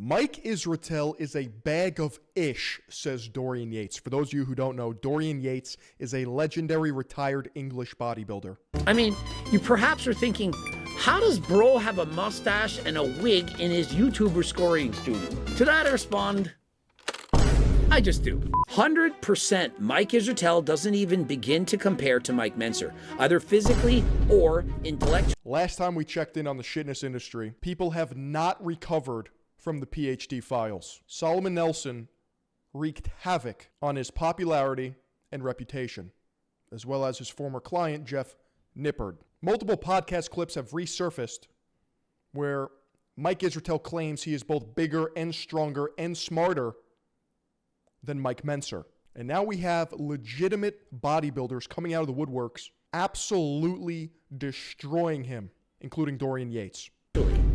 Mike Israetel is a bag of ish, says Dorian Yates. For those of you who don't know, Dorian Yates is a legendary retired English bodybuilder. I mean, you perhaps are thinking, how does bro have a mustache and a wig in his YouTuber scoring studio? To that I respond, I just do. 100% Mike Israetel doesn't even begin to compare to Mike Menser, either physically or intellectually. Last time we checked in on the fitness industry, people have not recovered from the PhD files. Solomon Nelson wreaked havoc on his popularity and reputation, as well as his former client, Jeff Nippard. Multiple podcast clips have resurfaced where Mike Israetel claims he is both bigger and stronger and smarter than Mike Menser. And now we have legitimate bodybuilders coming out of the woodworks, absolutely destroying him, including Dorian Yates.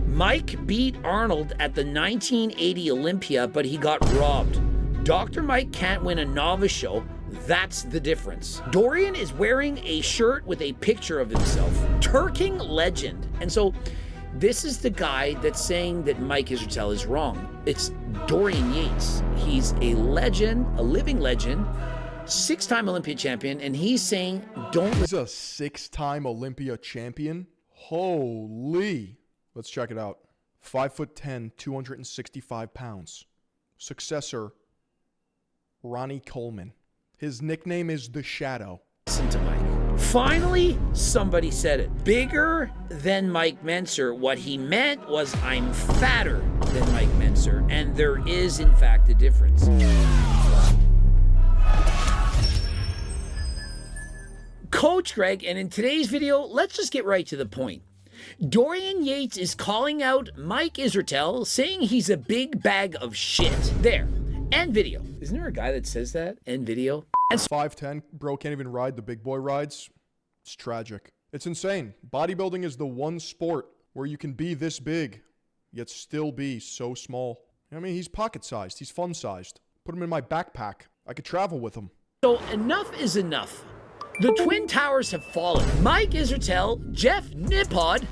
Mike beat Arnold at the 1980 Olympia, but he got robbed. Dr. Mike can't win a novice show. That's the difference. Dorian is wearing a shirt with a picture of himself. Turking legend. And so this is the guy that's saying that Mike Israetel is wrong. It's Dorian Yates. He's a legend, a living legend, 6-time Olympia champion, and he's saying don't... He's a 6-time Olympia champion? Holy... Let's check it out. 5'10", 265 pounds. Successor, Ronnie Coleman. His nickname is The Shadow. Listen to Mike. Finally, somebody said it. Bigger than Mike Menser. What he meant was I'm fatter than Mike Menser. And there is, in fact, a difference. Coach Greg, and in today's video, let's just get right to the point. Dorian Yates is calling out Mike Israetel, saying he's a big bag of shit. There. End video. Isn't there a guy that says that? End video. And 5'10", bro can't even ride the big boy rides. It's tragic. It's insane. Bodybuilding is the one sport where you can be this big, yet still be so small. I mean, he's pocket-sized. He's fun-sized. Put him in my backpack. I could travel with him. So enough is enough. The Twin Towers have fallen. Mike Israetel, Jeff Nippard,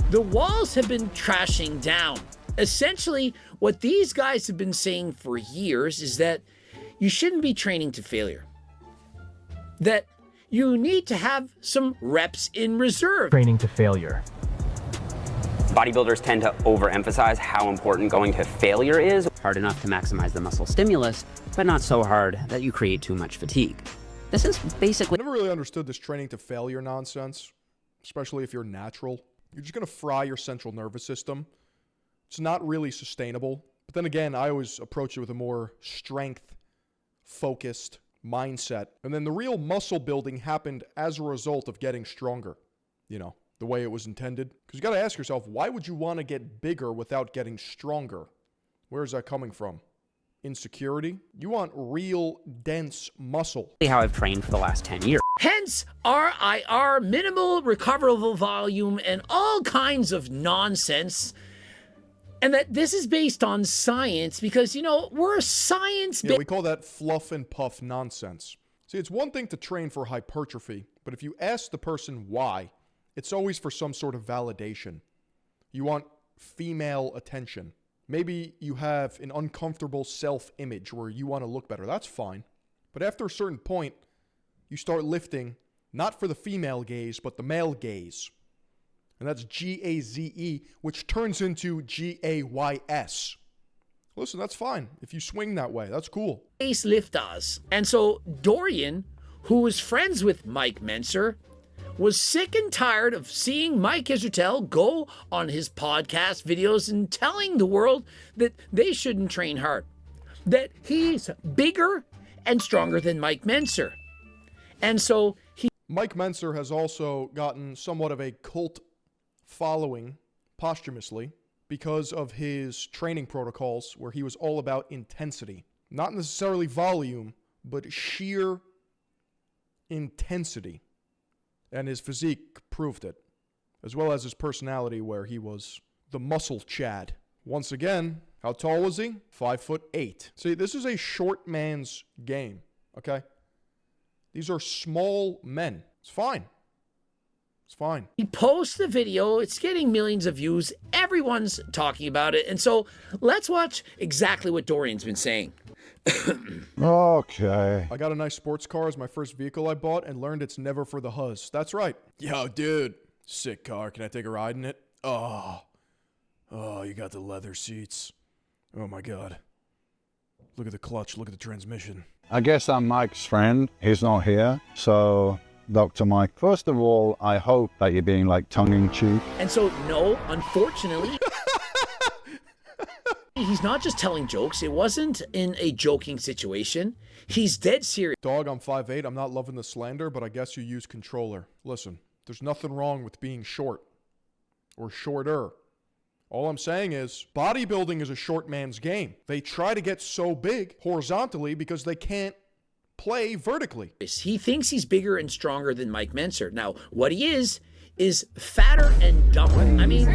the walls have been trashing down. Essentially, what these guys have been saying for years is that you shouldn't be training to failure. That you need to have some reps in reserve. Training to failure. Bodybuilders tend to overemphasize how important going to failure is. Hard enough to maximize the muscle stimulus, but not so hard that you create too much fatigue. This is basically... I never really understood this training to failure nonsense, especially if you're natural. You're just going to fry your central nervous system. It's not really sustainable. But then again, I always approach it with a more strength-focused mindset. And then the real muscle building happened as a result of getting stronger, you know, the way it was intended. Because you got to ask yourself, why would you want to get bigger without getting stronger? Where is that coming from? Insecurity? You want real, dense muscle. how I've trained for the last 10 years. Hence, RIR, minimal recoverable volume, and all kinds of nonsense. And that this is based on science because, you know, we're a science... Yeah, we call that fluff and puff nonsense. See, it's one thing to train for hypertrophy, but if you ask the person why, it's always for some sort of validation. You want female attention. Maybe you have an uncomfortable self-image where you want to look better. That's fine. But after a certain point, you start lifting, not for the female gaze, but the male gaze. And that's G-A-Z-E, which turns into G-A-Y-S. Listen, that's fine. If you swing that way, that's cool. Base lifters. And so Dorian, who was friends with Mike Menser, was sick and tired of seeing Mike Israetel go on his podcast videos and telling the world that they shouldn't train hard. That he's bigger and stronger than Mike Menser. And so Mike Menser has also gotten somewhat of a cult following posthumously because of his training protocols where he was all about intensity. Not necessarily volume, but sheer intensity. And his physique proved it, as well as his personality where he was the muscle Chad. Once again, how tall was he? 5'8". See, this is a short man's game, okay? These are small men. It's fine. It's fine. He posts the video, it's getting millions of views, everyone's talking about it, and so let's watch exactly what Dorian's been saying. Okay. I got a nice sports car as my first vehicle I bought and learned it's never for the huzz. That's right. Yo, dude. Sick car. Can I take a ride in it? Oh, you got the leather seats. Oh my God. Look at the clutch. Look at the transmission. I guess I'm Mike's friend. He's not here. So, Dr. Mike, first of all, I hope that you're being like tongue-in-cheek. And so, no, unfortunately, he's not just telling jokes. It wasn't in a joking situation. He's dead serious. Dog, I'm 5'8". I'm not loving the slander, but I guess you use controller. Listen, there's nothing wrong with being short. Or shorter. All I'm saying is, bodybuilding is a short man's game. They try to get so big horizontally because they can't play vertically. He thinks he's bigger and stronger than Mike Menser. Now, what he is fatter and dumber. I mean,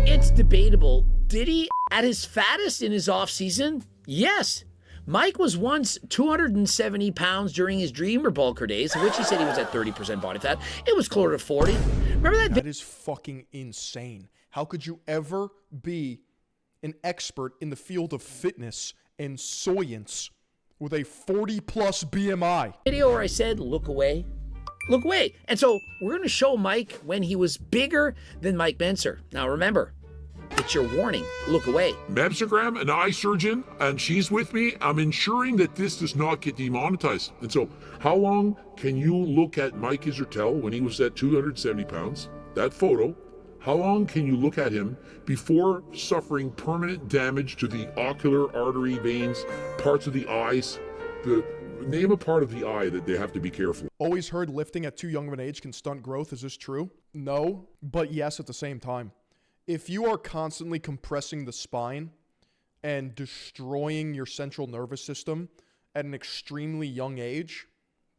it's debatable. Did he at his fattest in his off season? Yes. Mike was once 270 pounds during his Dreamer Bulker days, in which he said he was at 30% body fat. It was closer to 40. Remember that? That is fucking insane. How could you ever be an expert in the field of fitness and science with a 40-plus BMI? Video where I said, look away. Look away. And so we're going to show Mike when he was bigger than Mike Menser. Now remember, it's your warning. Look away. Mebsogram, an eye surgeon, and she's with me. I'm ensuring that this does not get demonetized. And so, how long can you look at Mike Israetel when he was at 270 pounds? That photo. How long can you look at him before suffering permanent damage to the ocular artery veins, parts of the eyes? Name a part of the eye that they have to be careful. Always heard lifting at too young of an age can stunt growth. Is this true? No, but yes at the same time. If you are constantly compressing the spine and destroying your central nervous system at an extremely young age,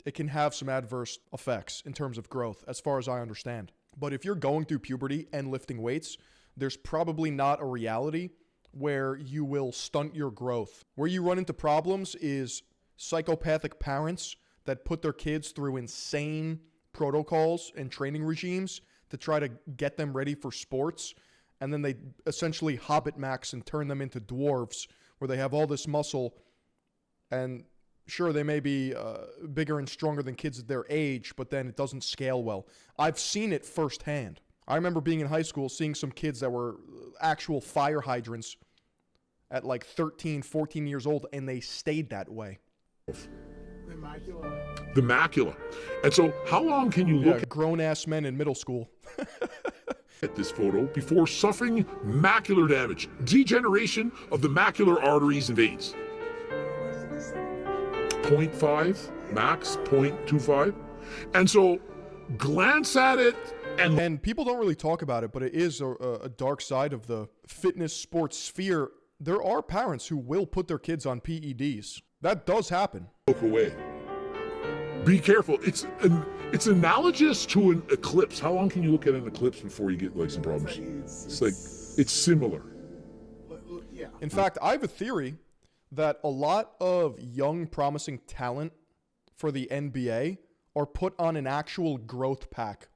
it can have some adverse effects in terms of growth, as far as I understand. But if you're going through puberty and lifting weights, there's probably not a reality where you will stunt your growth. Where you run into problems is psychopathic parents that put their kids through insane protocols and training regimes to try to get them ready for sports. And then they essentially hobbit max and turn them into dwarves where they have all this muscle. And sure, they may be bigger and stronger than kids at their age, but then it doesn't scale well. I've seen it firsthand. I remember being in high school, seeing some kids that were actual fire hydrants at like 13, 14 years old, and they stayed that way. The macula. And so, how long can you look grown-ass men in middle school. at this photo before suffering macular damage, degeneration of the macular arteries and veins? 0.5, max 0.25. And so, glance at it and people don't really talk about it, but it is a dark side of the fitness sports sphere. There are parents who will put their kids on PEDs. That does happen. Look away. Be careful. It's analogous to an eclipse. How long can you look at an eclipse before you get like some problems? It's similar. In fact, I have a theory that a lot of young promising talent for the NBA are put on an actual growth pack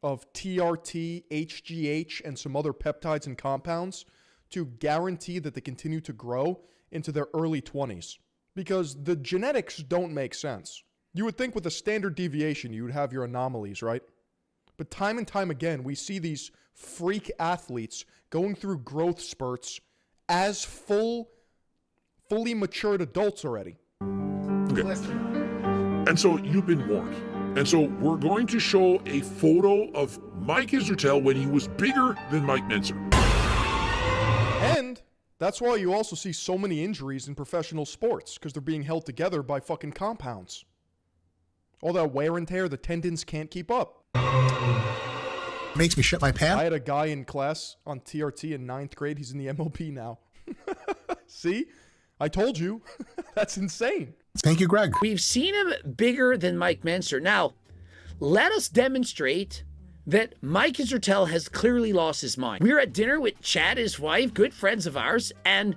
of TRT, HGH, and some other peptides and compounds to guarantee that they continue to grow into their early 20s. Because the genetics don't make sense. You would think with a standard deviation, you would have your anomalies, right? But time and time again, we see these freak athletes going through growth spurts as fully matured adults already. Okay. And so you've been warned. And so we're going to show a photo of Mike Israetel when he was bigger than Mike Menser. And that's why you also see so many injuries in professional sports, because they're being held together by fucking compounds. All that wear and tear, the tendons can't keep up. Makes me shit my pants. I had a guy in class on TRT in 9th grade. He's in the MLB now. See? I told you. That's insane. Thank you, Greg. We've seen him bigger than Mike Menser. Now, let us demonstrate that Mike Israetel has clearly lost his mind. We were at dinner with Chad, his wife, good friends of ours, and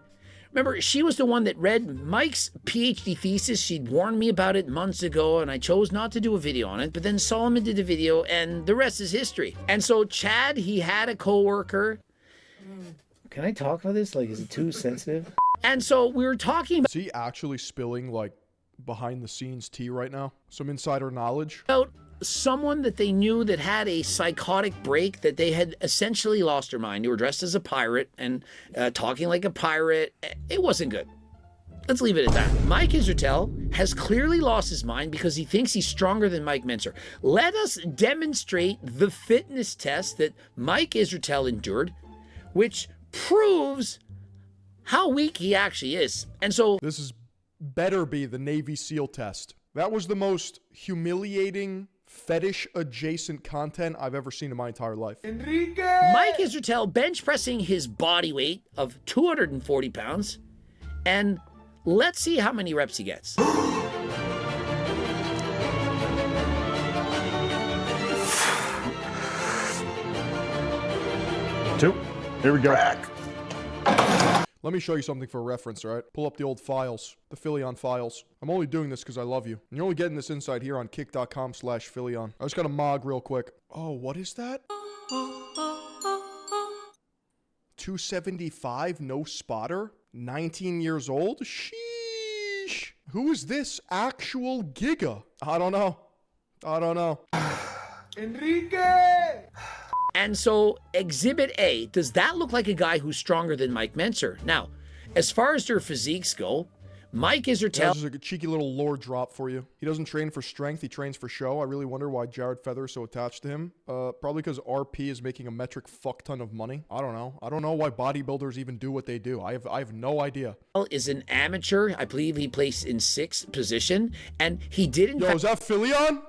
Remember, she was the one that read Mike's PhD thesis. She'd warned me about it months ago, and I chose not to do a video on it. But then Solomon did a video, and the rest is history. And so Chad, he had a coworker. Can I talk about this? Like, is it too sensitive? And so we were talking Is he actually spilling, like, behind-the-scenes tea right now? Some insider knowledge? about someone that they knew that had a psychotic break, that they had essentially lost their mind. They were dressed as a pirate and talking like a pirate. It wasn't good. Let's leave it at that. Mike Israetel has clearly lost his mind because he thinks he's stronger than Mike Mentzer. Let us demonstrate the fitness test that Mike Israetel endured, which proves how weak he actually is. And so This is better be the Navy SEAL test. That was the most humiliating, fetish-adjacent content I've ever seen in my entire life. Mike Israetel bench pressing his body weight of 240 pounds, and let's see how many reps he gets. 2. Here we go. Let me show you something for reference, all right? Pull up the old files, the Philion files. I'm only doing this because I love you. And you're only getting this insight here on kick.com/Philion. I just got to mog real quick. Oh, what is that? 275, no spotter, 19 years old? Sheesh. Who is this actual Giga? I don't know. And so, Exhibit A, does that look like a guy who's stronger than Mike Mentzer? Now, as far as their physiques go, Mike Israetel... This is a cheeky little lore drop for you. He doesn't train for strength, he trains for show. I really wonder why Jared Feather is so attached to him. Probably because RP is making a metric fuck ton of money. I don't know. I don't know why bodybuilders even do what they do. I have no idea. is an amateur. I believe he placed in 6th position, and he did in Yo, is that Philion?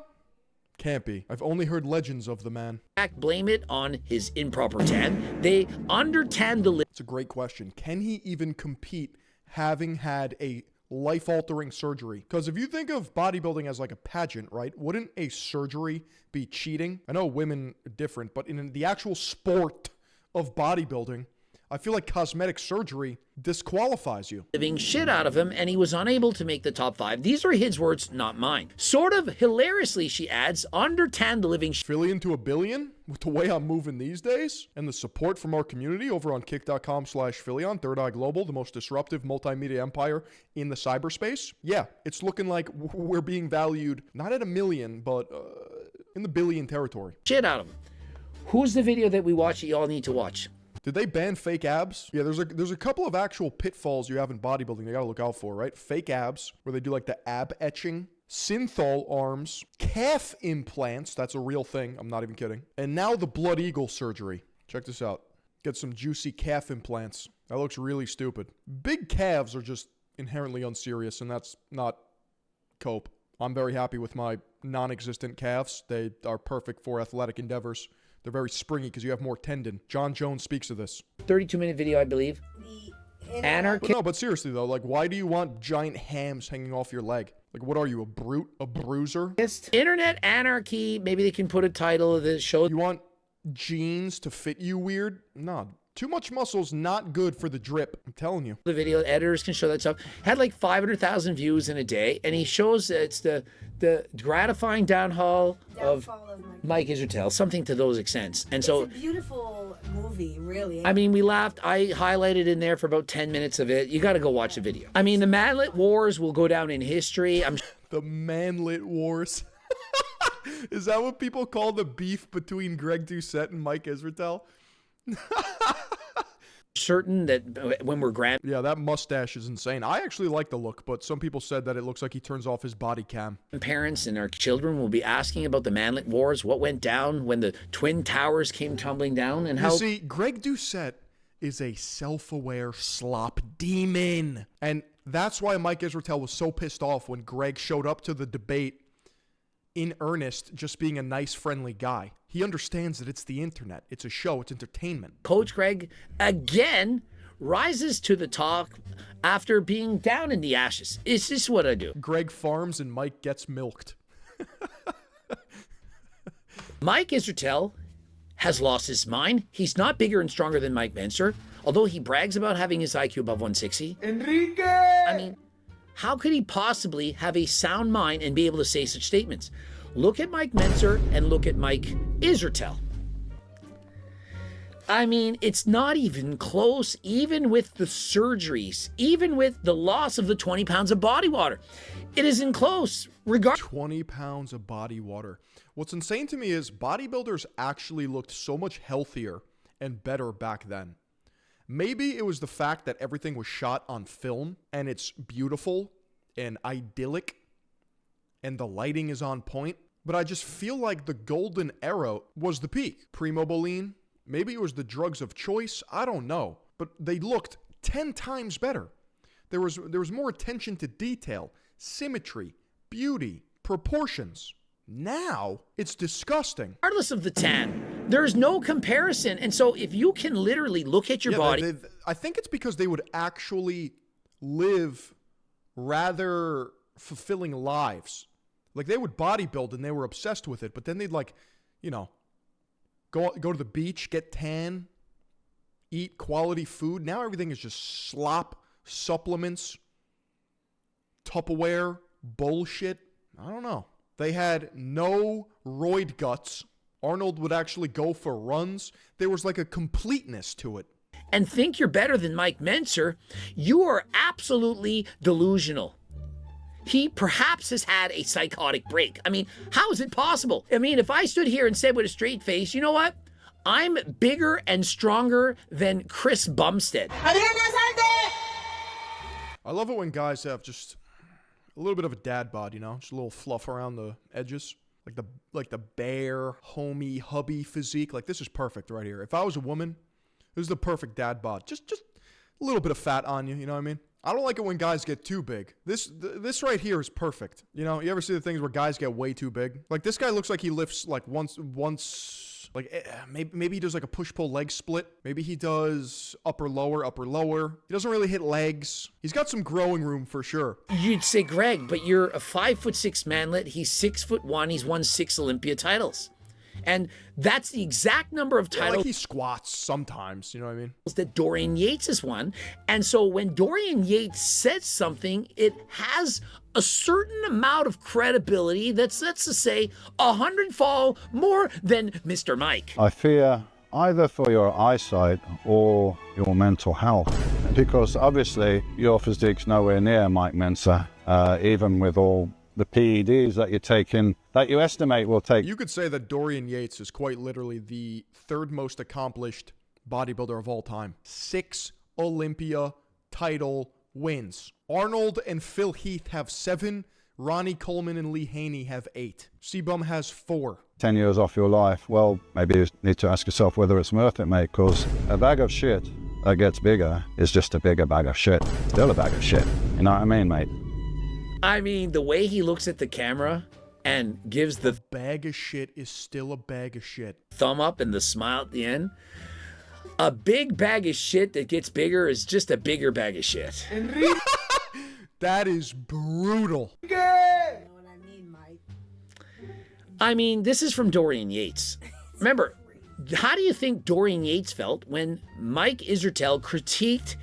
Can't be. I've only heard legends of the man. fact blame it on his improper tan. They under-tanned the It's a great question. Can he even compete having had a life-altering surgery? Because if you think of bodybuilding as like a pageant, right? Wouldn't a surgery be cheating? I know women are different, but in the actual sport of bodybuilding, I feel like cosmetic surgery disqualifies you. living shit out of him, and he was unable to make the top 5. These are his words, not mine. Sort of hilariously, she adds, under-tanned the living Philion to $1 billion with the way I'm moving these days and the support from our community over on kick.com/Philion, Third Eye Global, the most disruptive multimedia empire in the cyberspace. Yeah, it's looking like we're being valued not at $1 million, but in the billion territory. shit out of him. Who's the video that we watch that you all need to watch? Did they ban fake abs? Yeah, there's a couple of actual pitfalls you have in bodybuilding you gotta look out for, right? Fake abs, where they do like the ab etching, synthol arms, calf implants, that's a real thing, I'm not even kidding. And now the blood eagle surgery. Check this out. Get some juicy calf implants. That looks really stupid. Big calves are just inherently unserious, and that's not cope. I'm very happy with my non-existent calves. They are perfect for athletic endeavors. They're very springy because you have more tendon. John Jones speaks of this. 32-minute video, I believe. Anarchy. But seriously though, like, why do you want giant hams hanging off your leg? Like, what are you, a brute? A bruiser? Internet anarchy. Maybe they can put a title of the show. You want jeans to fit you weird? No. Too much muscle's not good for the drip. I'm telling you. The video editors can show that stuff. Had like 500,000 views in a day, and he shows that it's the gratifying downfall of Mike Israetel, something to those extents. And so It's a beautiful movie, really. I mean, we laughed. I highlighted in there for about 10 minutes of it. You got to go watch the video. I mean, the Manlet Wars will go down in history. I'm The Manlit Wars. Is that what people call the beef between Greg Doucette and Mike Israetel? certain that when we're Yeah, that mustache is insane. I actually like the look, but some people said that it looks like he turns off his body cam. grandparents and our children will be asking about the Manlet Wars, what went down when the Twin Towers came tumbling down, and how... You see, Greg Doucette is a self-aware slop demon. And that's why Mike Israetel was so pissed off when Greg showed up to the debate in earnest, just being a nice, friendly guy. He understands that it's the internet. It's a show. It's entertainment. Coach Greg, again, rises to the top after being down in the ashes. It's just what I do. Greg farms and Mike gets milked. Mike Israetel has lost his mind. He's not bigger and stronger than Mike Mentzer. although he brags about having his IQ above 160, I mean, how could he possibly have a sound mind and be able to say such statements? Look at Mike Mentzer and look at Mike Israetel. I mean, it's not even close, even with the surgeries, even with the loss of the 20 pounds of body water. It isn't close. 20 pounds of body water. What's insane to me is bodybuilders actually looked so much healthier and better back then. Maybe it was the fact that everything was shot on film and it's beautiful and idyllic and the lighting is on point. But I just feel like the golden era was the peak. Primoboline, maybe it was the drugs of choice. I don't know. But they looked 10 times better. There was more attention to detail, symmetry, beauty, proportions. Now, it's disgusting. Regardless of the tan, there's no comparison. And so if you can literally look at your body... I think it's because they would actually live rather fulfilling lives. Like, they would bodybuild and they were obsessed with it, but then they'd, like, you know, go to the beach, get tan, eat quality food. Now everything is just slop, supplements, Tupperware, bullshit. I don't know. They had no roid guts. Arnold would actually go for runs. There was like a completeness to it. And think you're better than Mike Mentzer, you are absolutely delusional. He perhaps has had a psychotic break. I mean, how is it possible? I mean, if I stood here and said with a straight face, you know what? I'm bigger and stronger than Chris Bumstead. I love it when guys have just a little bit of a dad bod, you know? Just a little fluff around the edges. Like the bare, homey, hubby physique. Like, this is perfect right here. If I was a woman, this is the perfect dad bod. Just a little bit of fat on you, you know what I mean? I don't like it when guys get too big. This right here is perfect. You know, you ever see the things where guys get way too big? Like, this guy looks like he lifts like once like maybe he does like a push-pull leg split. Maybe he does upper lower. He doesn't really hit legs. He's got some growing room for sure. You'd say, Greg, but you're a 5'6" manlet. He's 6'1". He's won 6 Olympia titles. And that's the exact number of titles. Yeah, like he squats sometimes, you know what I mean? That Dorian Yates has won. And so when Dorian Yates says something, it has a certain amount of credibility that's, let's just say, 100-fold more than Mr. Mike. I fear either for your eyesight or your mental health, because obviously your physique's nowhere near Mike Mentzer, even with all the PEDs that you're taking, that you estimate will take. You could say that Dorian Yates is quite literally the third most accomplished bodybuilder of all time. 6 Olympia title wins. Arnold and Phil Heath have 7. Ronnie Coleman and Lee Haney have 8. C-Bum has 4. 10 years off your life. Well, maybe you need to ask yourself whether it's worth it, mate, because a bag of shit that gets bigger is just a bigger bag of shit. Still a bag of shit. You know what I mean, mate? I mean, the way he looks at the camera and gives the bag of shit is still a bag of shit. Thumb up and the smile at the end. A big bag of shit that gets bigger is just a bigger bag of shit. That is brutal. You know what I mean, Mike? I mean, this is from Dorian Yates. Remember, how do you think Dorian Yates felt when Mike Israetel critiqued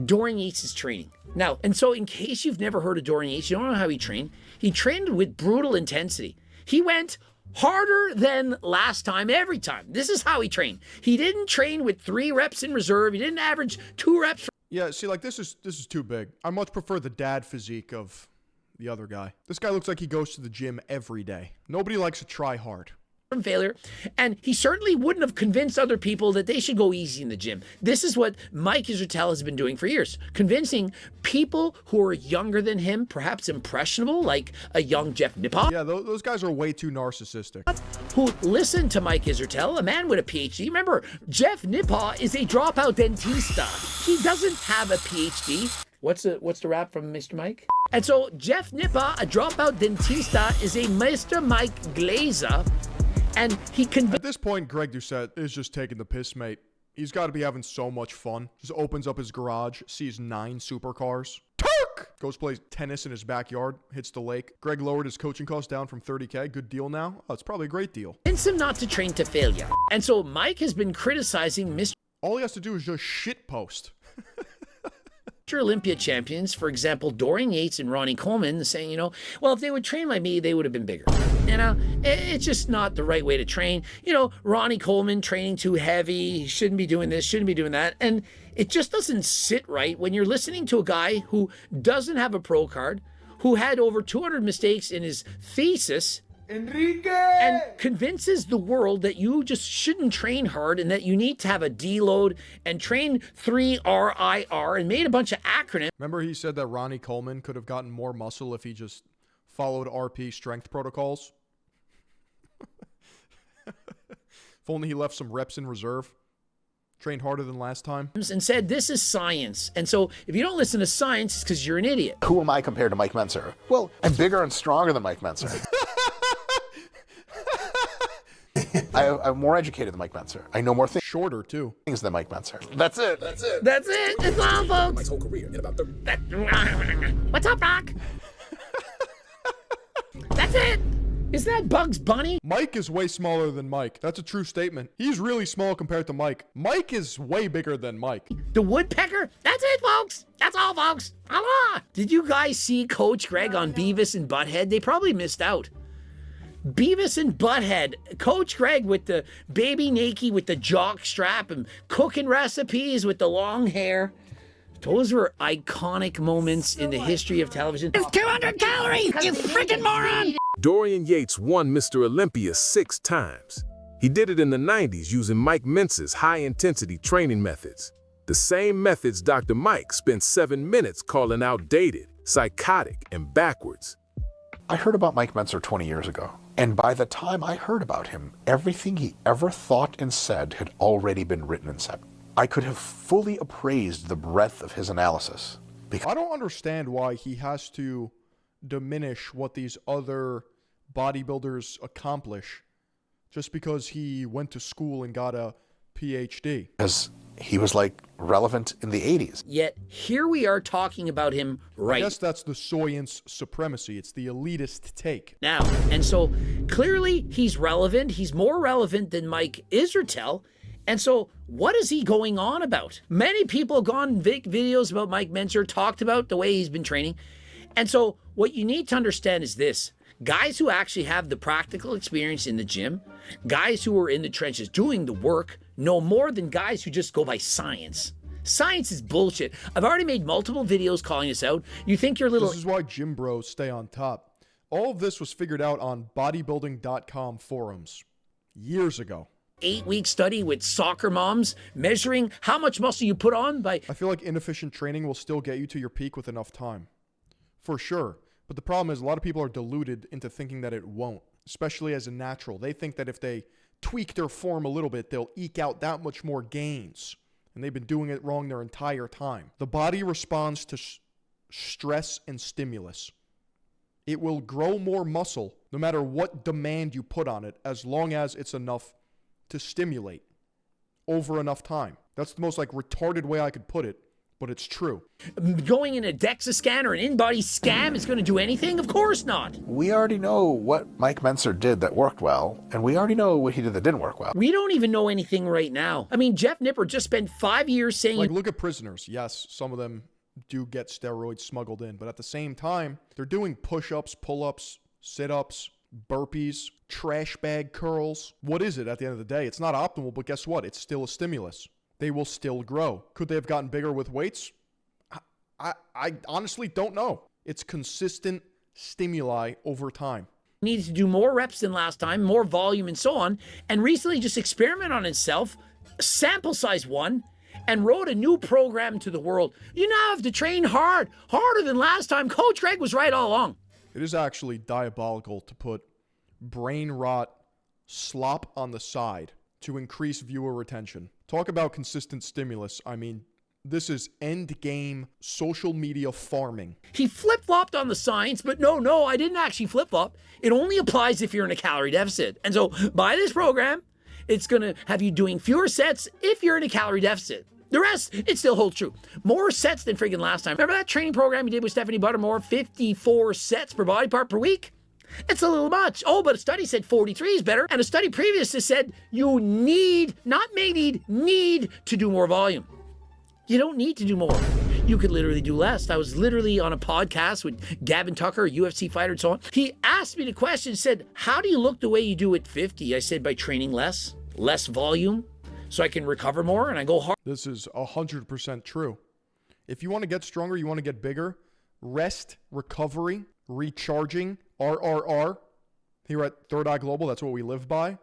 Dorian Yates' training? Now, and so in case you've never heard of Dorian Yates, you don't know how he trained. He trained with brutal intensity. He went harder than last time, every time. This is how he trained. He didn't train with 3 reps in reserve. He didn't average 2 reps. Yeah, see, like, this is too big. I much prefer the dad physique of the other guy. This guy looks like he goes to the gym every day. Nobody likes to try hard. From failure, and he certainly wouldn't have convinced other people that they should go easy in the gym. This is what Mike Israetel has been doing for years, convincing people who are younger than him, perhaps impressionable, like a young Jeff Nippon. Yeah, those guys are way too narcissistic. Who listen to Mike Israetel, a man with a PhD. Remember, Jeff Nippon is a dropout dentista. He doesn't have a PhD. What's the rap from Mr. Mike? And so Jeff Nippon, a dropout dentista, is a Mr. Mike Glazer. And he At this point, Greg Doucette is just taking the piss, mate. He's got to be having so much fun. Just opens up his garage, sees 9 supercars. Turk! Goes plays tennis in his backyard, hits the lake. Greg lowered his coaching costs down from $30K. Good deal now. Oh, it's probably a great deal. Convince him not to train to failure. And so Mike has been criticizing Mr. All he has to do is just shit post. Olympia champions, for example, Dorian Yates and Ronnie Coleman, saying, you know, well, if they would train like me, they would have been bigger. You know, it's just not the right way to train. You know, Ronnie Coleman training too heavy, he shouldn't be doing this, shouldn't be doing that. And it just doesn't sit right when you're listening to a guy who doesn't have a pro card, who had over 200 mistakes in his thesis, and convinces the world that you just shouldn't train hard and that you need to have a deload and train 3 RIR and made a bunch of acronyms. Remember he said that Ronnie Coleman could have gotten more muscle if he just followed RP strength protocols? If only he left some reps in reserve. Trained harder than last time. And said, this is science. And so if you don't listen to science, it's because you're an idiot. Who am I compared to Mike Menser? Well, I'm bigger and stronger than Mike Menser. I'm more educated than Mike Menser. I know more things. Shorter, too. Things than Mike Menser. That's it. That's it. That's it. It's all, folks. My whole career in about 30. What's up, Rock? That's it. Is that Bugs Bunny? Mike is way smaller than Mike. That's a true statement. He's really small compared to Mike. Mike is way bigger than Mike. The woodpecker? That's it, folks. That's all, folks. Allah. Did you guys see Coach Greg on Beavis and Butthead? They probably missed out. Beavis and Butthead, Coach Greg with the baby naked with the jock strap and cooking recipes with the long hair. Those were iconic moments in the history of television. It's 200 calories, you freaking moron! Dorian Yates won Mr. Olympia 6 times. He did it in the 90s using Mike Mentz's high-intensity training methods. The same methods Dr. Mike spent 7 minutes calling outdated, psychotic, and backwards. I heard about Mike Menser 20 years ago. And by the time I heard about him, everything he ever thought and said had already been written and said. I could have fully appraised the breadth of his analysis. I don't understand why he has to diminish what these other bodybuilders accomplish just because he went to school and got a PhD. Because he was like relevant in the 80s. Yet here we are talking about him right I guess that's the science supremacy. It's the elitist take. now. And so clearly he's relevant. He's more relevant than Mike Israetel. And so what is he going on about? Many people have gone and make videos about Mike Menser, talked about the way he's been training. And so what you need to understand is this. Guys who actually have the practical experience in the gym, guys who are in the trenches doing the work, know more than guys who just go by science. Science is bullshit. I've already made multiple videos calling this out. You think you're little... This is why gym bros stay on top. All of this was figured out on bodybuilding.com forums years ago. 8-week study with soccer moms measuring how much muscle you put on by... I feel like inefficient training will still get you to your peak with enough time. For sure. But the problem is a lot of people are deluded into thinking that it won't, especially as a natural. They think that if they tweak their form a little bit, they'll eke out that much more gains. And they've been doing it wrong their entire time. The body responds to stress and stimulus. It will grow more muscle no matter what demand you put on it, as long as it's enough to stimulate over enough time. That's the most like retarded way I could put it, but it's true. Going in a DEXA scan or an in-body scan is going to do anything? Of course not. We already know what Mike Menser did that worked well, and we already know what he did that didn't work well. We don't even know anything right now. I mean, Jeff Nipper just spent 5 years saying... Like, look at prisoners. Yes, some of them do get steroids smuggled in, but at the same time, they're doing push-ups, pull-ups, sit-ups, burpees, trash bag curls. What is it at the end of the day? It's not optimal, but guess what? It's still a stimulus. They will still grow. Could they have gotten bigger with weights? I honestly don't know. It's consistent stimuli over time. Needed to do more reps than last time, more volume and so on, and recently just experiment on himself, sample size 1, and wrote a new program to the world. You now have to train hard, harder than last time. Coach Greg was right all along. It is actually diabolical to put brain rot slop on the side to increase viewer retention. Talk about consistent stimulus. I mean, this is end game social media farming. He flip-flopped on the science, but no, I didn't actually flip-flop. It only applies if you're in a calorie deficit. And so by this program, it's going to have you doing fewer sets if you're in a calorie deficit. The rest, it still holds true. More sets than friggin' last time. Remember that training program you did with Stephanie Buttermore? 54 sets per body part per week? It's a little much. Oh, but a study said 43 is better. And a study previous has said you need, not may need to do more volume. You don't need to do more. You could literally do less. I was literally on a podcast with Gavin Tucker, a UFC fighter and so on. He asked me the question, said, how do you look the way you do at 50? I said, by training less volume, so I can recover more and I go hard. This is 100% true. If you want to get stronger, you want to get bigger, rest, recovery, recharging, RRR, here at Third Eye Global, that's what we live by,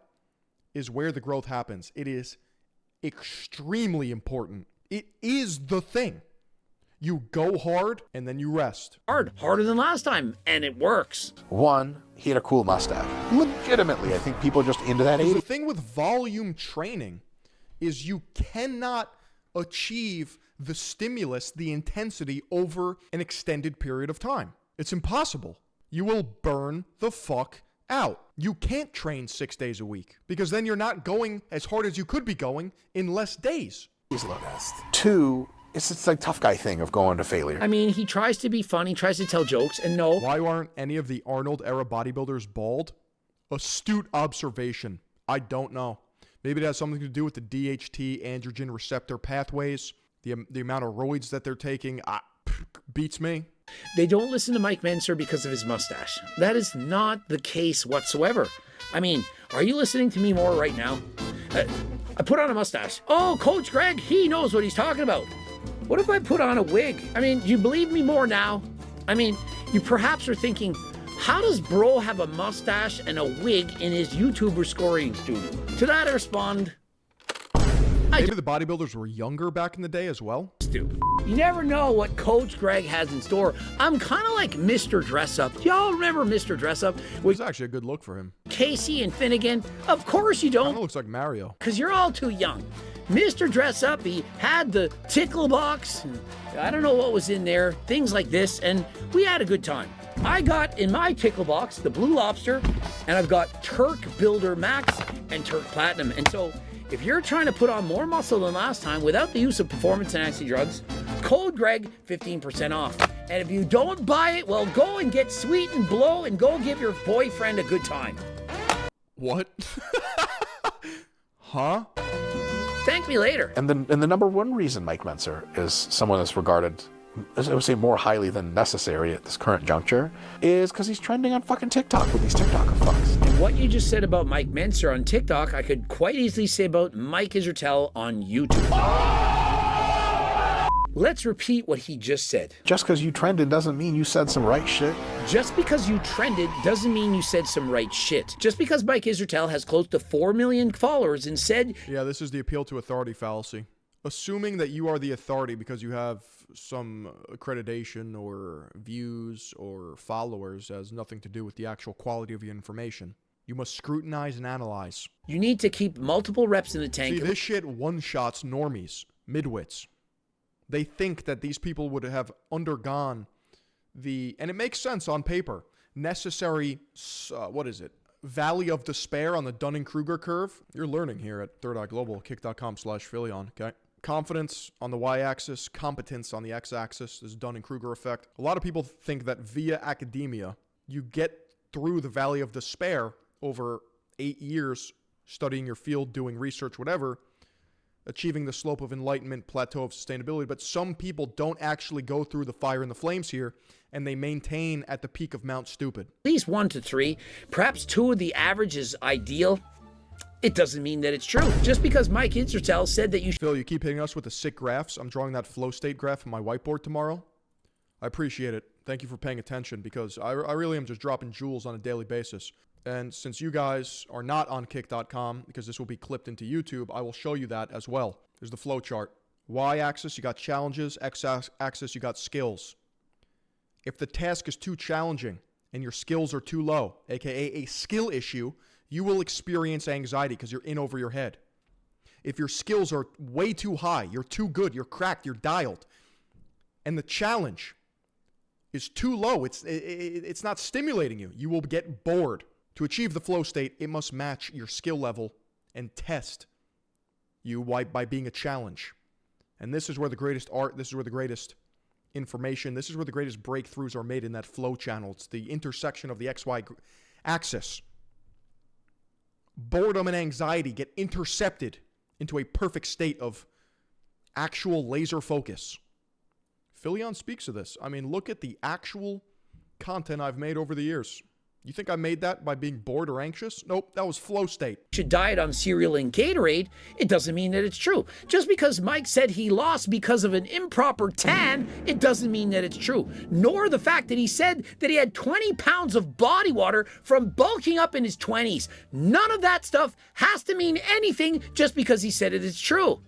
is where the growth happens. It is extremely important. It is the thing. You go hard and then you rest. Harder than last time, and it works. One, he had a cool mustache. Legitimately, I think people just into that age. The thing with volume training is you cannot achieve the stimulus, the intensity over an extended period of time. It's impossible. You will burn the fuck out. You can't train 6 days a week because then you're not going as hard as you could be going in less days. Two, it's like tough guy thing of going to failure. I mean, he tries to be funny, tries to tell jokes, and no. Why aren't any of the Arnold era bodybuilders bald? Astute observation. I don't know. Maybe it has something to do with the DHT androgen receptor pathways, the amount of roids that they're taking. Beats me. They don't listen to Mike Mentzer because of his mustache. That is not the case whatsoever. I mean, are you listening to me more right now? I put on a mustache. Oh, Coach Greg, he knows what he's talking about. What if I put on a wig? I mean, you believe me more now? I mean, you perhaps are thinking, how does bro have a mustache and a wig in his YouTuber scoring studio? To that I respond, maybe the bodybuilders were younger back in the day as well. You never know what Coach Greg has in store. I'm kind of like Mr. Dress Up. Y'all remember Mr. Dress Up? It was actually a good look for him. Casey and Finnegan? Of course you don't. Kind of looks like Mario. Because you're all too young. Mr. Dress Up, he had the tickle box. I don't know what was in there. Things like this. And we had a good time. I got in my tickle box the Blue Lobster. And I've got Turk Builder Max and Turk Platinum. And so if you're trying to put on more muscle than last time without the use of performance-enhancing drugs, code Greg, 15% off. And if you don't buy it, well, go and get sweet and blow and go give your boyfriend a good time. What? Huh? Thank me later. And the number one reason Mike Mentzer is someone that's regarded, I would say, more highly than necessary at this current juncture is because he's trending on fucking TikTok with these TikToker fucks. And what you just said about Mike Mentzer on TikTok, I could quite easily say about Mike Israetel on YouTube. Let's repeat what he just said. Just because you trended doesn't mean you said some right shit. Just because you trended doesn't mean you said some right shit. Just because Mike Israetel has close to 4 million followers and said... Yeah, this is the appeal to authority fallacy. Assuming that you are the authority because you have some accreditation or views or followers has nothing to do with the actual quality of your information. You must scrutinize and analyze. You need to keep multiple reps in the tank. See, this shit one-shots normies, midwits. They think that these people would have undergone the, and it makes sense on paper, necessary, Valley of Despair on the Dunning-Kruger curve. You're learning here at Third Eye Global, kick.com/Philion, okay? Confidence on the y-axis, competence on the x-axis, this Dunning-Kruger effect. A lot of people think that via academia, you get through the Valley of Despair over 8 years studying your field, doing research, whatever, achieving the slope of enlightenment, plateau of sustainability. But some people don't actually go through the fire and the flames here, and they maintain at the peak of Mount Stupid. At least 1 to 3, perhaps 2 of the average is ideal. It doesn't mean that it's true. Just because Mike Israetel said that you... Phil, you keep hitting us with the sick graphs. I'm drawing that flow state graph on my whiteboard tomorrow. I appreciate it. Thank you for paying attention because I really am just dropping jewels on a daily basis. And since you guys are not on kick.com, because this will be clipped into YouTube, I will show you that as well. There's the flow chart. Y-axis, you got challenges. X-axis, you got skills. If the task is too challenging and your skills are too low, aka a skill issue, you will experience anxiety because you're in over your head. If your skills are way too high, you're too good, you're cracked, you're dialed, and the challenge is too low, it's not stimulating you, you will get bored. To achieve the flow state, it must match your skill level and test you by being a challenge. And this is where the greatest art, this is where the greatest information. This is where the greatest breakthroughs are made in that flow channel. It's the intersection of the XY axis. Boredom and anxiety get intercepted into a perfect state of actual laser focus. Philion speaks of this. I mean, look at the actual content I've made over the years. You think I made that by being bored or anxious? Nope, that was flow state. Should diet on cereal and Gatorade, it doesn't mean that it's true. Just because Mike said he lost because of an improper tan, it doesn't mean that it's true. Nor the fact that he said that he had 20 pounds of body water from bulking up in his 20s. None of that stuff has to mean anything just because he said it is true.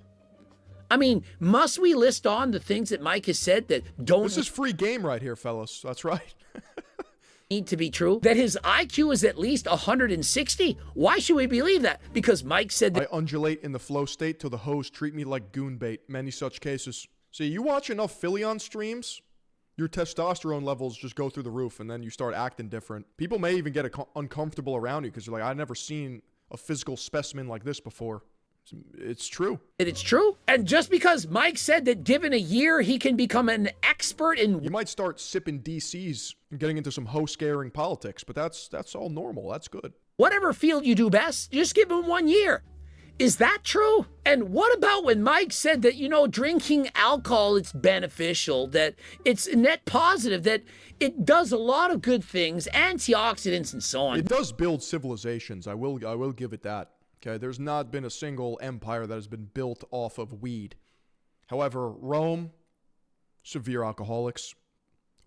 I mean, must we list on the things that Mike has said that don't... This is free game right here, fellas. That's right. Need to be true? That his IQ is at least 160? Why should we believe that? Because Mike said that... I undulate in the flow state till the hoes treat me like goon bait. Many such cases. See, you watch enough Philion streams, your testosterone levels just go through the roof, and then you start acting different. People may even get uncomfortable around you because you're like, I've never seen a physical specimen like this before. It's true. It's true. And just because Mike said that given a year, he can become an expert in... You might start sipping DCs and getting into some hoe-scaring politics, but that's all normal. That's good. Whatever field you do best, just give him 1 year. Is that true? And what about when Mike said that, you know, drinking alcohol, it's beneficial, that it's net positive, that it does a lot of good things, antioxidants and so on. It does build civilizations. I will give it that. Okay, there's not been a single empire that has been built off of weed. However, Rome, severe alcoholics.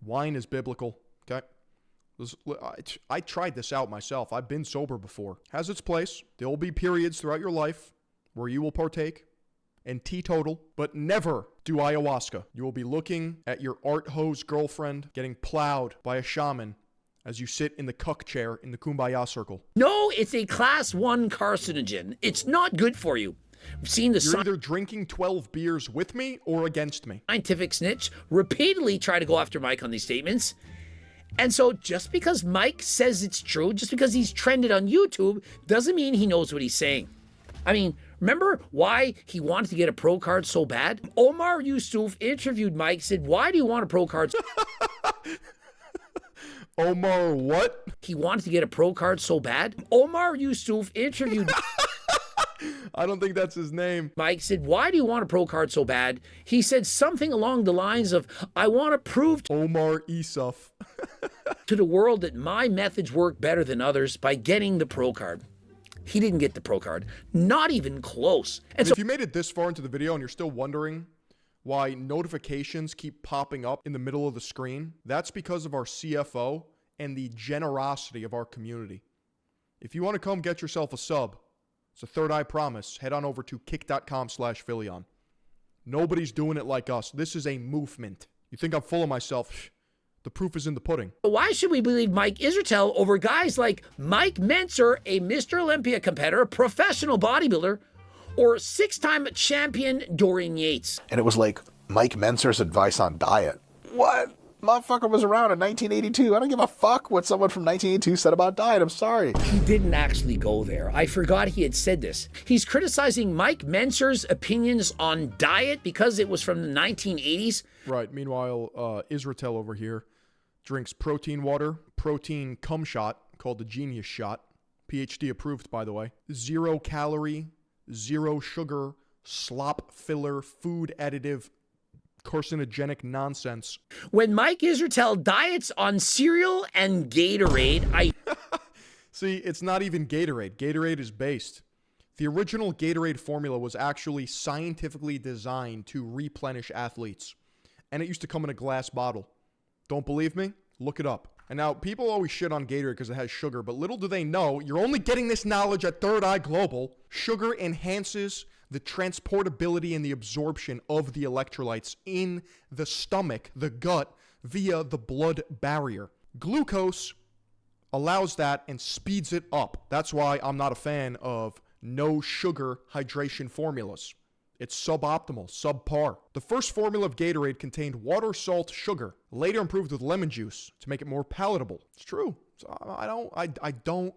Wine is biblical. Okay, I tried this out myself. I've been sober before. Has its place. There will be periods throughout your life where you will partake in teetotal, but never do ayahuasca. You will be looking at your art hose girlfriend getting plowed by a shaman as you sit in the cuck chair in the Kumbaya circle. No, it's a class 1 carcinogen. It's not good for you. We've seen the... You're either drinking 12 beers with me or against me. Scientific snitch repeatedly try to go after Mike on these statements. And so just because Mike says it's true, just because he's trended on YouTube, doesn't mean he knows what he's saying. I mean, remember why he wanted to get a pro card so bad? Omar Yusuf interviewed Mike, said, why do you want a pro card? Omar what? He wanted to get a pro card so bad. Omar Yusuf interviewed... I don't think that's his name. Mike said, why do you want a pro card so bad? He said something along the lines of, I want to prove Omar Yusuf to the world that my methods work better than others by getting the pro card. He didn't get the pro card. Not even close. And so if you made it this far into the video and you're still wondering why notifications keep popping up in the middle of the screen, that's because of our CFO and the generosity of our community. If you want to come get yourself a sub, it's a third eye promise. Head on over to kick.com/Philion. Nobody's doing it like us. This is a movement. You think I'm full of myself? The proof is in the pudding. Why should we believe Mike Israetel over guys like Mike Menser, a Mr. Olympia competitor, professional bodybuilder, or 6-time champion Dorian Yates? And it was like Mike Menser's advice on diet. What? Motherfucker was around in 1982. I don't give a fuck what someone from 1982 said about diet. I'm sorry. He didn't actually go there. I forgot he had said this. He's criticizing Mike Menser's opinions on diet because it was from the 1980s. Right. Meanwhile, Israetel over here drinks protein water, protein cum shot called the Genius Shot. PhD approved, by the way. 0 calorie, 0 sugar, slop filler, food additive, carcinogenic nonsense. When Mike Israetel diets on cereal and Gatorade, See, it's not even Gatorade. Gatorade is based. The original Gatorade formula was actually scientifically designed to replenish athletes. And it used to come in a glass bottle. Don't believe me? Look it up. And now, people always shit on Gatorade because it has sugar, but little do they know, you're only getting this knowledge at Third Eye Global. Sugar enhances the transportability and the absorption of the electrolytes in the stomach, the gut, via the blood barrier. Glucose allows that and speeds it up. That's why I'm not a fan of no sugar hydration formulas. It's suboptimal, subpar. The first formula of Gatorade contained water, salt, sugar, later improved with lemon juice to make it more palatable. It's true. So I don't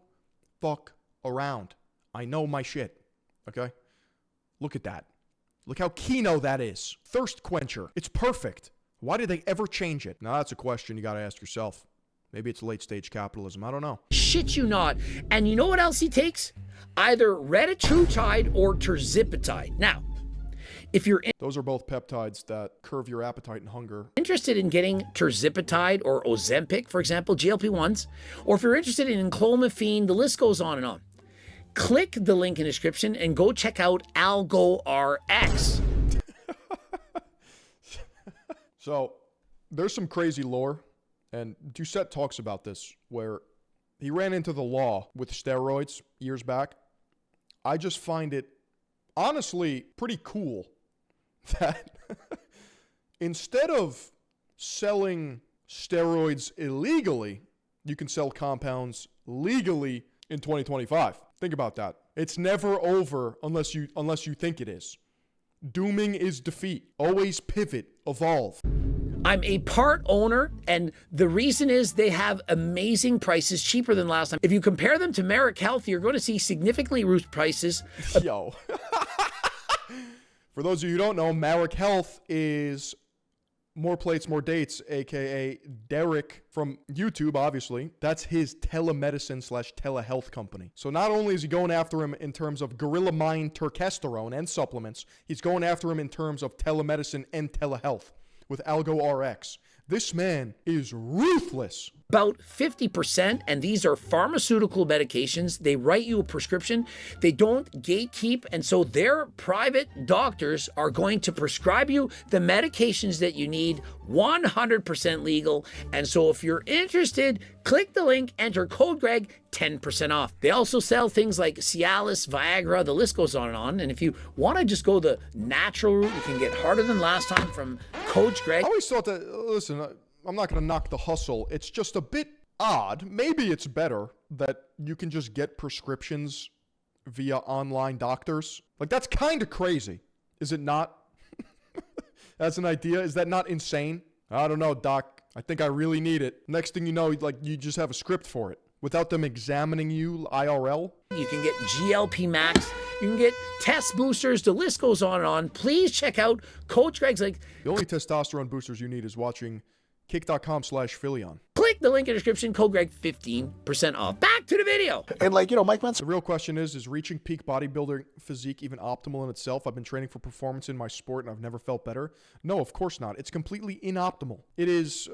fuck around. I know my shit. Okay? Look at that. Look how keno that is. Thirst quencher. It's perfect. Why did they ever change it? Now, that's a question you got to ask yourself. Maybe it's late-stage capitalism. I don't know. Shit you not. And you know what else he takes? Either retatrutide or terzipatide. Now, if you're Those are both peptides that curb your appetite and hunger. interested in getting terzipatide or Ozempic, for example, GLP-1s, or if you're interested in clomiphene, the list goes on and on. Click the link in the description and go check out AlgoRx. So, there's some crazy lore, and Doucette talks about this, where he ran into the law with steroids years back. I just find it, honestly, pretty cool that instead of selling steroids illegally, you can sell compounds legally in 2025. Think about that. It's never over unless you think it is. Dooming is defeat. Always pivot, evolve. I'm a part owner, and the reason is they have amazing prices, cheaper than last time. If you compare them to Merrick Health, you're going to see significantly reduced prices. Yo. For those of you who don't know, Merrick Health is More Plates, More Dates, a.k.a. Derek from YouTube, obviously. That's his telemedicine/telehealth company. So not only is he going after him in terms of Gorilla Mind turkesterone and supplements, he's going after him in terms of telemedicine and telehealth with AlgoRx. This man is ruthless. About 50%, and these are pharmaceutical medications. They write you a prescription. They don't gatekeep, and so their private doctors are going to prescribe you the medications that you need, 100% legal. And so if you're interested, click the link, enter code Greg, 10% off. They also sell things like Cialis, Viagra, the list goes on and on. And if you want to just go the natural route, you can get harder than last time from Coach Greg. I always thought that, listen, I'm not going to knock the hustle. It's just a bit odd. Maybe it's better that you can just get prescriptions via online doctors. Like, that's kind of crazy. Is it not? As an idea, is that not insane? I don't know, doc. I think I really need it. Next thing you know, like, you just have a script for it without them examining you IRL. You can get GLP Max. You can get test boosters. The list goes on and on. Please check out Coach Greg's link. The only testosterone boosters you need is watching kick.com/Philion. Click the link in the description, code Greg, 15% off. Back to the video. And like, you know, Mike Mensa. The real question is reaching peak bodybuilder physique even optimal in itself? I've been training for performance in my sport and I've never felt better. No, of course not. It's completely inoptimal. It is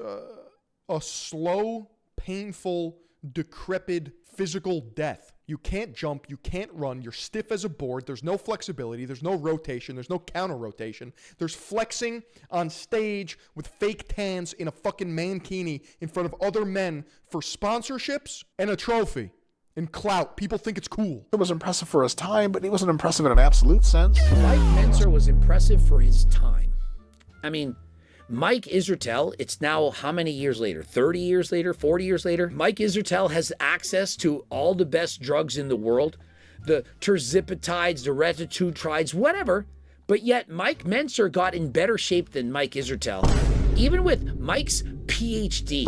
a slow, painful, decrepit physical death. You can't jump, you can't run, you're stiff as a board, there's no flexibility, there's no rotation, there's no counter rotation, there's flexing on stage with fake tans in a fucking mankini in front of other men for sponsorships and a trophy and clout. People think it's cool. It was impressive for his time, but he wasn't impressive in an absolute sense. Mike Menser was impressive for his time. I mean, Mike Israetel, it's now how many years later? 30 years later? 40 years later? Mike Israetel has access to all the best drugs in the world, the terzipatides, the retatrutides, whatever. But yet Mike Menser got in better shape than Mike Israetel, even with Mike's PhD.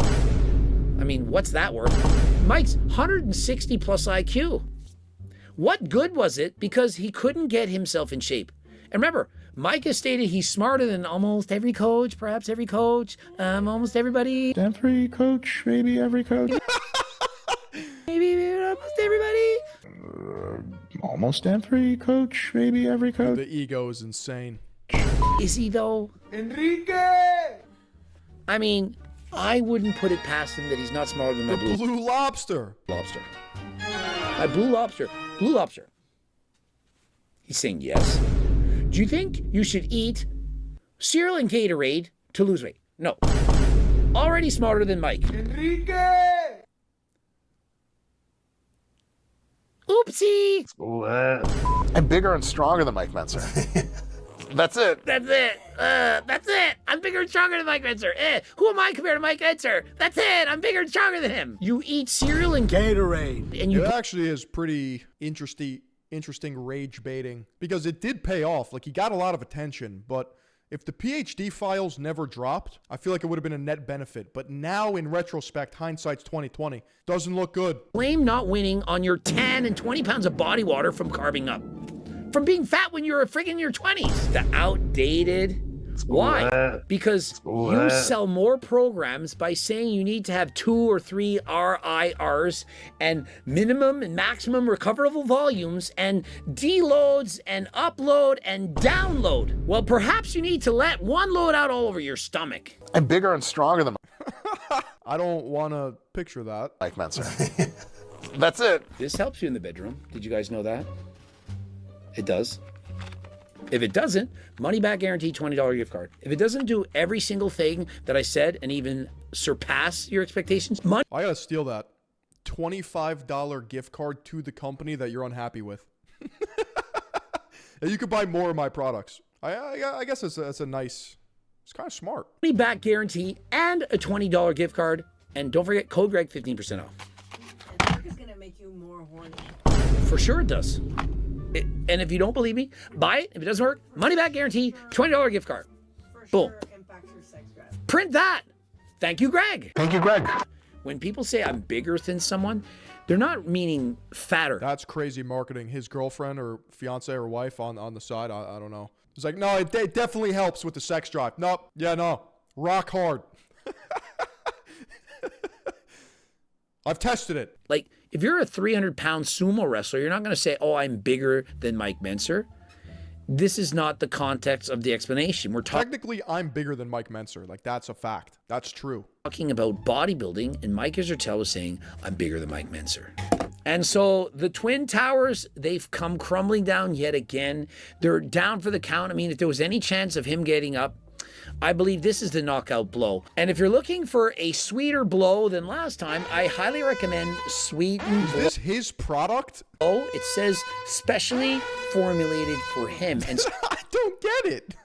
I mean, what's that worth? Mike's 160 plus IQ. What good was it because he couldn't get himself in shape? And remember, Mike has stated he's smarter than almost every coach, perhaps every coach, almost everybody. Every coach, maybe every coach. Maybe almost everybody. Almost every coach, maybe every coach. The ego is insane. Is he though? Enrique! I mean, I wouldn't put it past him that he's not smarter than my The blue lobster. lobster. My blue lobster. Blue lobster. He's saying yes. Do you think you should eat cereal and Gatorade to lose weight? No. Already smarter than Mike. Enrique! Oopsie! And bigger and stronger than Mike Menser. That's it. That's it. That's it. I'm bigger and stronger than Mike Menser. Who am I compared to Mike Menser? That's it. I'm bigger and stronger than him. You eat cereal and Gatorade. And you It actually is pretty interesting rage baiting because it did pay off. Like, he got a lot of attention, but if the PhD files never dropped, I feel like it would have been a net benefit. But now, in retrospect, hindsight's 2020. Doesn't look good. blame not winning on your 10 and 20 pounds of body water from carving up. From being fat when you're a friggin' in your 20s. The outdated, Why? Because you sell more programs by saying you need to have 2 or 3 RIRs and minimum and maximum recoverable volumes and deloads and upload and download. Well, perhaps you need to let one load out all over your stomach. I'm bigger and stronger than I don't want to picture that. Mike Menser. That's it. This helps you in the bedroom. Did you guys know that? It does. If it doesn't, money back guarantee, $20 gift card. If it doesn't do every single thing that I said and even surpass your expectations, money. I gotta steal that. $25 gift card to the company that you're unhappy with. And you could buy more of my products. I guess it's a nice, it's kind of smart. Money back guarantee and a $20 gift card. And don't forget, code Greg, 15% off. It's gonna make you more horny. For sure it does. And if you don't believe me, buy it. If it doesn't work, money back guarantee, $20 gift card. Boom. Print that. Thank you, Greg. Thank you, Greg. When people say I'm bigger than someone, they're not meaning fatter. That's crazy marketing. His girlfriend or fiance or wife on the side, I don't know. It's like, no, it definitely helps with the sex drive. Nope. Yeah, no. Rock hard. I've tested it. Like, if you're a 300-pound sumo wrestler, you're not going to say, oh, I'm bigger than Mike Menser. This is not the context of the explanation. We're Technically, I'm bigger than Mike Menser. Like, that's a fact. That's true. Talking about bodybuilding, and Mike Israetel was saying, I'm bigger than Mike Menser. And so the Twin Towers, they've come crumbling down yet again. They're down for the count. I mean, if there was any chance of him getting up, I believe this is the knockout blow. And if you're looking for a sweeter blow than last time, I highly recommend Sweetened Blow. Is this his product? Oh, it says specially formulated for him. And I don't get it.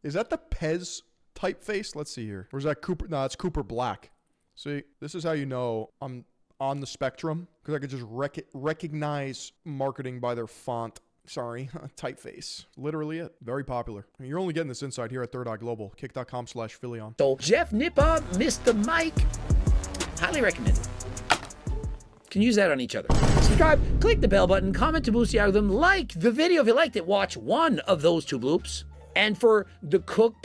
Is that the Pez typeface? Let's see here. Or is that Cooper? No, it's Cooper Black. See, this is how you know I'm on the spectrum, because I could just recognize marketing by their font. Sorry, typeface. Literally it. Very popular. I mean, you're only getting this insight here at Third Eye Global. Kick.com/Philion. So Jeff Nippa, Mr. Mike, highly recommended. Can use that on each other. Subscribe, click the bell button, comment to boost the algorithm, like the video if you liked it, watch one of those 2 bloops. And for the cookbook